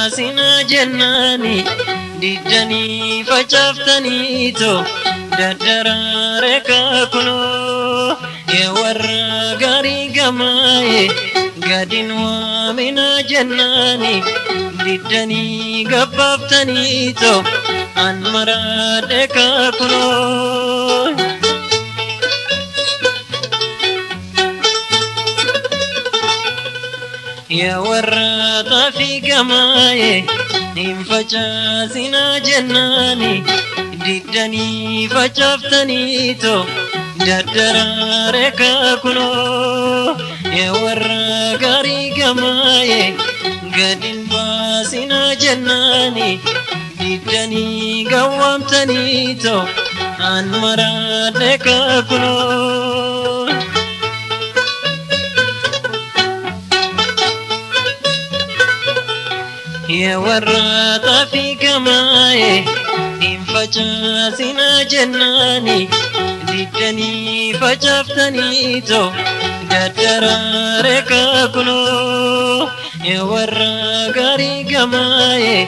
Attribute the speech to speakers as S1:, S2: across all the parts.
S1: baasina jennani diddanii facaftaniito daddaraare kakuno yaa warra gaarii gamaaye gadin waamina jennani diddanii gabbaftaniito an maraadhe kakuno يا ورطة في قماي ننفجا زنا جناني ددني فجفتني تو ددرارك كنو يا ورقاري قماي قدن باسنا جناني ددني قوامتني تو عن مرادك كنو يا ورطة في قماي انفجاسنا جناني ددني فجفتني تو ددرارك كنو يا ورقاري قماي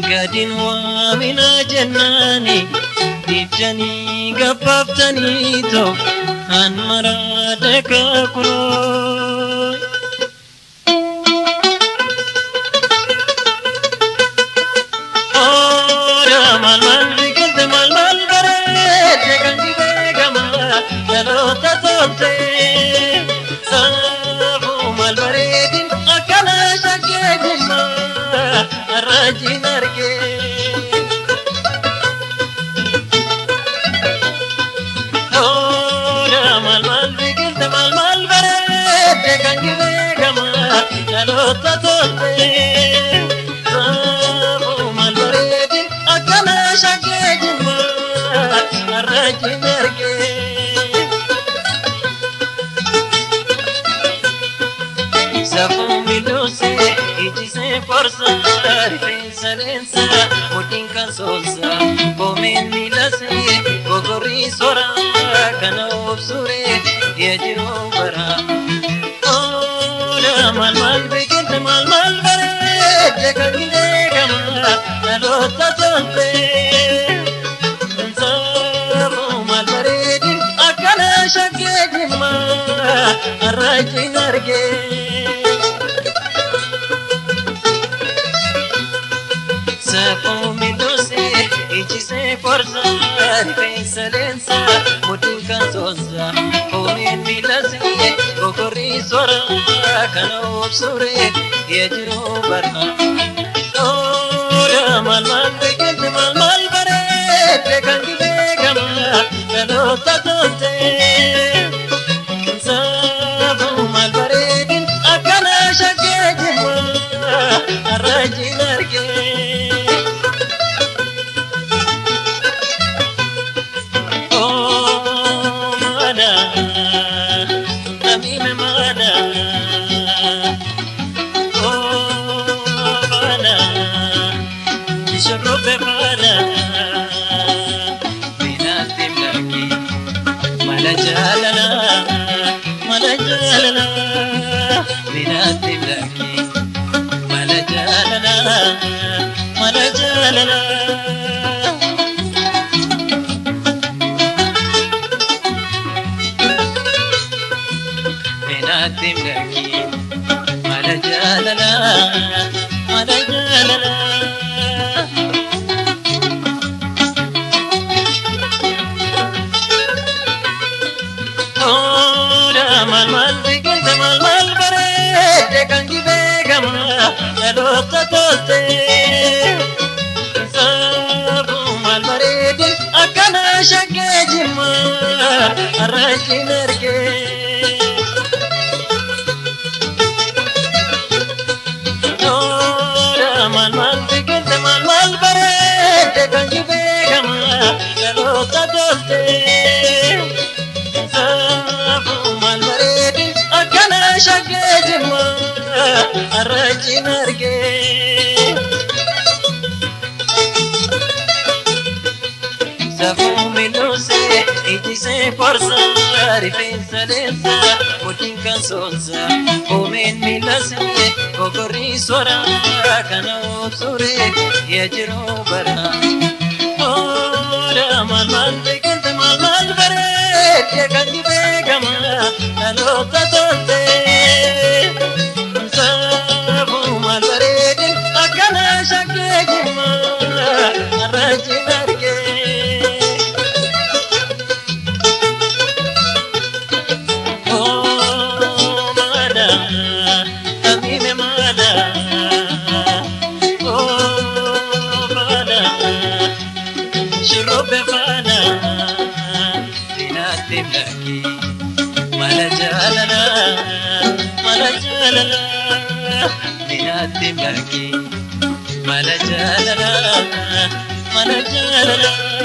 S1: قدن وامنا جناني ددني قبفتني تو عن مرادك كنو Forza, difesa, lenza, motinka solza, komen milase, gogori sora, kana obsure, yajiro bara. Ora mal begin mal bare, dekangide kama, alota tonte. Sabu mal bare din, akala shake dimma, arraji narge. Come doce, e se forza, difesa lenza, motinka solza, come milase, gogori sora, kana obsure, yajiro bara. Ora mal begin mal bare, dekangide kama, kalota tonte. Sabu mal bare din, akana shake jima, arraji narge. سورا كانوا بسوري يجروا برا أورا مال بكنت مال بريد يا كني بكما لو تطلتي سافو مال بريد أكنا شكي ما رجي نرجي ملا جللا